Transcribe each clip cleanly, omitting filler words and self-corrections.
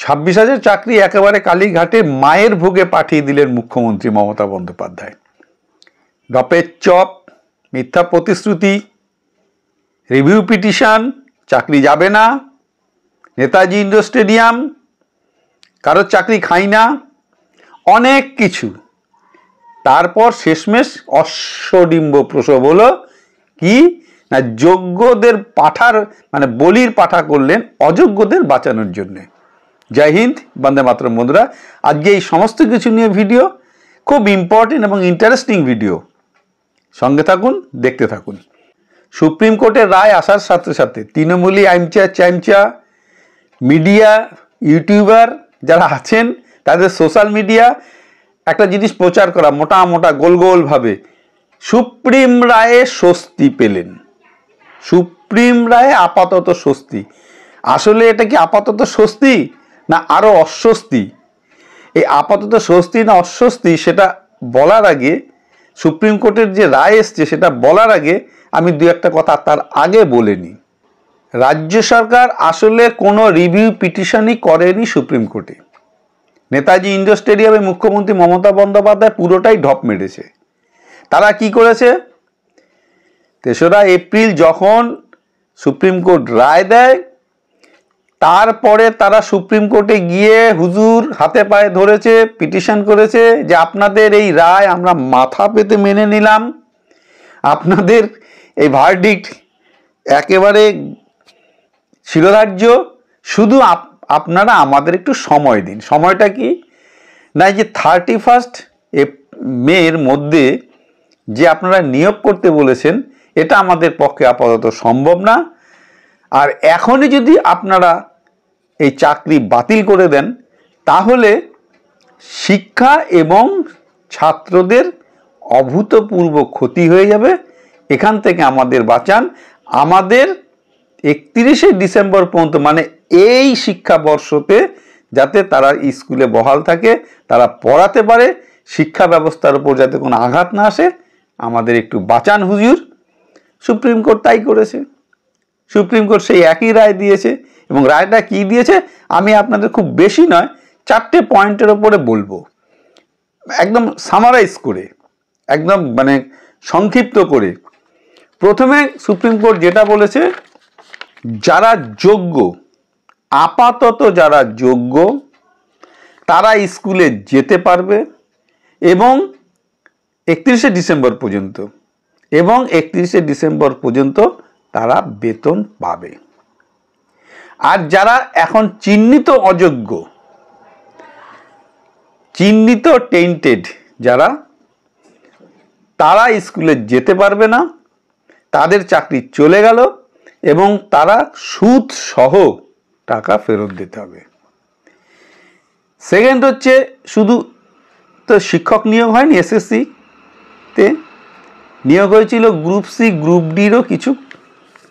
26,000 চাকরি একেবারে কালীঘাটে মায়ের ভোগে পাঠিয়ে দিলেন মুখ্যমন্ত্রী মমতা বন্দ্যোপাধ্যায়। ডপের চপ, মিথ্যা প্রতিশ্রুতি, রিভিউ পিটিশন, চাকরি যাবে না, নেতাজি ইন্ডোর স্টেডিয়াম, কারোর চাকরি খাই না, অনেক কিছু। তারপর শেষমেশ অশ্বডিম্ব প্রসব হলো কি না, যোগ্যদের পাঠার মানে বলির পাঠা করলেন অযোগ্যদের বাঁচানোর জন্যে। জয় হিন্দ, বন্দে মাতরম। বন্ধুরা, আজকে এই সমস্ত কিছু নিয়ে ভিডিও, খুব ইম্পর্টেন্ট এবং ইন্টারেস্টিং ভিডিও, সঙ্গে থাকুন, দেখতে থাকুন। সুপ্রিম কোর্টের রায় আসার সাথে সাথে তৃণমূলী আইমচা চ্যামচা মিডিয়া ইউটিউবার যারা আছেন তাদের সোশ্যাল মিডিয়া একটা জিনিস প্রচার করা, মোটা মোটা গোল গোলভাবে সুপ্রিম রায়ে স্বস্তি পেলেন। সুপ্রিম রায়ে আপাতত স্বস্তি। আসলে এটা কি আপাতত স্বস্তি না আরও অস্বস্তি? এই আপাতত স্বস্তি না অস্বস্তি সেটা বলার আগে, সুপ্রিম কোর্টের যে রায় এসছে সেটা বলার আগে আমি দু একটা কথা তার আগে বলে নিই। রাজ্য সরকার আসলে কোনো রিভিউ পিটিশনই করেনি সুপ্রিম কোর্টে। নেতাজি ইন্ডোর স্টেডিয়ামে মুখ্যমন্ত্রী মমতা বন্দ্যোপাধ্যায় পুরোটাই ঢপ মেরেছে। তারা কি করেছে, 3রা এপ্রিল যখন সুপ্রিম কোর্ট রায় দেয়, তারপরে তারা সুপ্রিম কোর্টে গিয়ে হুজুর হাতে পায়ে ধরেছে, পিটিশন করেছে যে আপনাদের এই রায় আমরা মাথা পেতে মেনে নিলাম, আপনাদের এই ভার্ডিক্ট একেবারে শিরোধার্য, শুধু আপনারা আমাদের একটু সময় দিন। সময়টা কি না, যে 31 মের মধ্যে যে আপনারা নিয়োগ করতে বলেছেন এটা আমাদের পক্ষে আপাতত সম্ভব না, আর এখনই যদি আপনারা এই চাকরি বাতিল করে দেন তাহলে শিক্ষা এবং ছাত্রদের অভূতপূর্ব ক্ষতি হয়ে যাবে। এখান থেকে আমাদের বাঁচান। আমাদের 31শে ডিসেম্বর পর্যন্ত মানে এই শিক্ষাবর্ষতে যাতে তারা স্কুলে বহাল থাকে, তারা পড়াতে পারে, শিক্ষা ব্যবস্থার উপর যাতে কোনো আঘাত না আসে, আমাদের একটু বাঁচান হুজুর। সুপ্রিম কোর্ট তাই করেছে। সুপ্রিম কোর্ট সেই একই রায় দিয়েছে, এবং রায়টা কি দিয়েছে আমি আপনাদের খুব বেশি নয় 4টে পয়েন্টের ওপরে বলবো, একদম সামারাইজ করে, একদম মানে সংক্ষিপ্ত করে। প্রথমে সুপ্রিম কোর্ট যেটা বলেছে, যারা যোগ্য, আপাতত যারা যোগ্য তারা স্কুলে যেতে পারবে এবং 31শে ডিসেম্বর পর্যন্ত, এবং 31শে ডিসেম্বর পর্যন্ত তারা বেতন পাবে। আর যারা এখন চিহ্নিত অযোগ্য, চিহ্নিত টেন্টেড যারা, তারা স্কুলে যেতে পারবে না, তাদের চাকরি চলে গেল এবং তারা সুদ সহ টাকা ফেরত দিতে হবে। সেকেন্ড হচ্ছে, শুধু তো শিক্ষক নিয়োগ হয়নি, এসএসসিতে নিয়োগ হয়েছিল গ্রুপ সি গ্রুপ ডিরও কিছু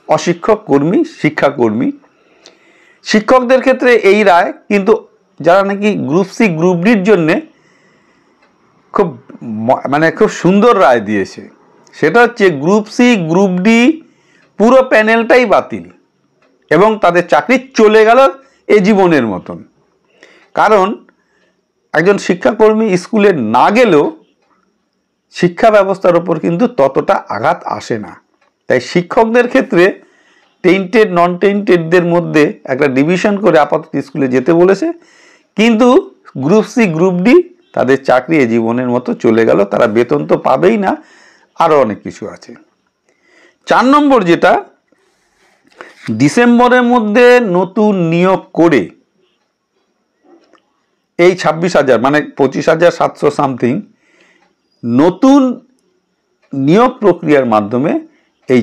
অশিক্ষক কর্মী, শিক্ষাকর্মী। শিক্ষকদের ক্ষেত্রে এই রায় কিন্তু যারা নাকি গ্রুপ সি গ্রুপ ডির জন্যে খুব সুন্দর রায় দিয়েছে, সেটা হচ্ছে গ্রুপ সি গ্রুপ ডি পুরো প্যানেলটাই বাতিল এবং তাদের চাকরি চলে গেল এ জীবনের মতন। কারণ একজন শিক্ষাকর্মী স্কুলে না গেলেও শিক্ষা ব্যবস্থার ওপর কিন্তু ততটা আঘাত আসে না। তাই শিক্ষকদের ক্ষেত্রে টেন্টেড নন টেন্টেডদের মধ্যে একটা ডিভিশন করে আপাতত স্কুলে যেতে বলেছে, কিন্তু গ্রুপ সি গ্রুপ ডি তাদের চাকরি এ জীবনের মতো চলে গেল, তারা বেতন তো পাবেই না, আরও অনেক কিছু আছে। 4 নম্বর যেটা, ডিসেম্বরের মধ্যে নতুন নিয়োগ করে এই 26,000 মানে 25,700 সামথিং নতুন নিয়োগ প্রক্রিয়ার মাধ্যমে এই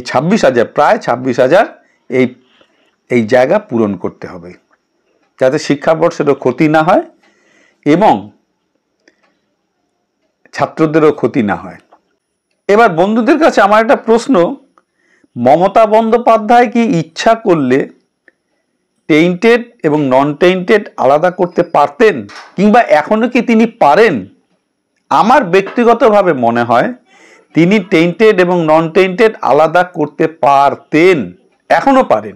26,000 প্রায় 26,000 এই জায়গা পূরণ করতে হবে, যাতে শিক্ষাবর্ষেরও ক্ষতি না হয় এবং ছাত্রদেরও ক্ষতি না হয়। এবার বন্ধুদের কাছে আমার একটা প্রশ্ন, মমতা বন্দ্যোপাধ্যায় কি ইচ্ছা করলে টেন্টেড এবং নন টেন্টেড আলাদা করতে পারতেন, কিংবা এখনো কি তিনি পারেন? আমার ব্যক্তিগতভাবে মনে হয় তিনি টেন্টেড এবং নন টেন্টেড আলাদা করতে পারতেন, এখনো পারেন,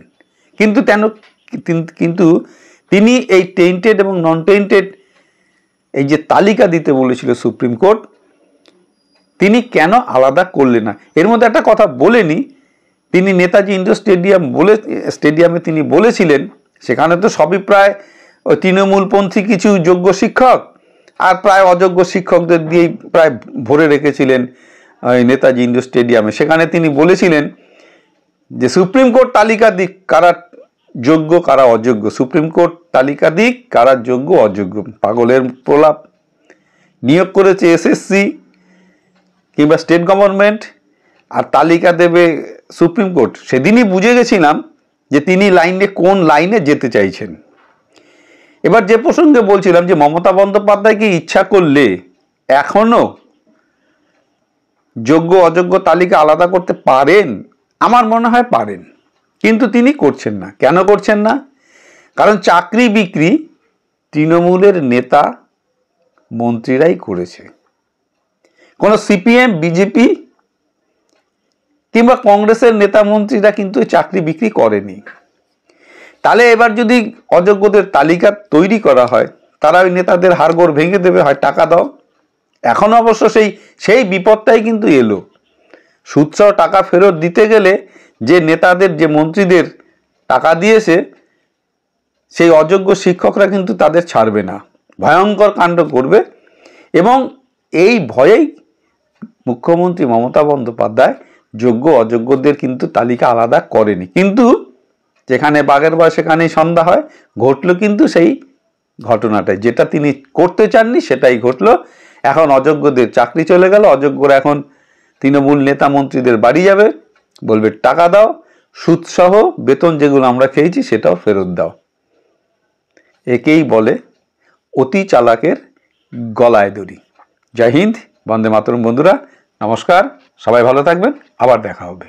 কিন্তু তিনি এই টেন্টেড এবং নন টেন্টেড এই যে তালিকা দিতে বলেছিল সুপ্রিম কোর্ট, তিনি কেন আলাদা করলেন না? এর মধ্যে একটা কথা বলেনি, তিনি নেতাজি ইন্ডোর স্টেডিয়ামে তিনি বলেছিলেন, সেখানে তো সবই প্রায় ওই তৃণমূলপন্থী কিছু যোগ্য শিক্ষক আর প্রায় অযোগ্য শিক্ষকদের দিয়েই প্রায় ভরে রেখেছিলেন ওই নেতাজি ইন্ডোর স্টেডিয়ামে। সেখানে তিনি বলেছিলেন যে সুপ্রিম কোর্ট তালিকা দিক কারা যোগ্য কারা অযোগ্য, সুপ্রিম কোর্ট তালিকা দিক কারা যোগ্য অযোগ্য। পাগলের প্রলাপ। নিয়োগ করেছে এসএসসি কিংবা স্টেট গভর্নমেন্ট, আর তালিকা দেবে সুপ্রিম কোর্ট। সেদিনই বুঝে গেছিলাম যে তিনি কোন লাইনে যেতে চাইছেন। এবার যে প্রসঙ্গে বলছিলাম যে মমতা বন্দ্যোপাধ্যায়কে ইচ্ছা করলে এখনো যোগ্য অযোগ্য তালিকা আলাদা করতে পারেন, আমার মনে হয় পারেন, কিন্তু তিনি করছেন না। কেন করছেন না? কারণ চাকরি বিক্রি তৃণমূলের নেতা মন্ত্রীরাই করেছে। কোনো সিপিএম, বিজেপি কিংবা কংগ্রেসের নেতা মন্ত্রীরা কিন্তু চাকরি বিক্রি করেনি। তাহলে এবার যদি অযোগ্যদের তালিকা তৈরি করা হয়, তারা ওই নেতাদের হাড়গোড় ভেঙে দেবে, হয় টাকা দাও। এখন অবশ্য সেই বিপদটাই কিন্তু এলো। সুদসহ টাকা ফেরত দিতে গেলে যে নেতাদের, যে মন্ত্রীদের টাকা দিয়েছে, সেই অযোগ্য শিক্ষকরা কিন্তু তাদের ছাড়বে না, ভয়ঙ্কর কাণ্ড করবে। এবং এই ভয়েই মুখ্যমন্ত্রী মমতা বন্দ্যোপাধ্যায় যোগ্য অযোগ্যদের কিন্তু তালিকা আলাদা করেনি। কিন্তু যেখানে বাঘের ভয় সেখানেই সন্ধ্যা হয়, ঘটল কিন্তু সেই ঘটনাটাই, যেটা তিনি করতে চাননি সেটাই ঘটল। এখন অযোগ্যদের চাকরি চলে গেল, অযোগ্যরা এখন তৃণমূল নেতা মন্ত্রীদের বাড়ি যাবে, বলবে টাকা দাও, সুদসহ বেতন যেগুলো আমরা খেয়েছি সেটাও ফেরত দাও। একেই বলে অতি চালাকের গলায় দড়ি। জয় হিন্দ, বন্দে মাতরম। বন্ধুরা নমস্কার, সবাই ভালো থাকবেন, আবার দেখা হবে।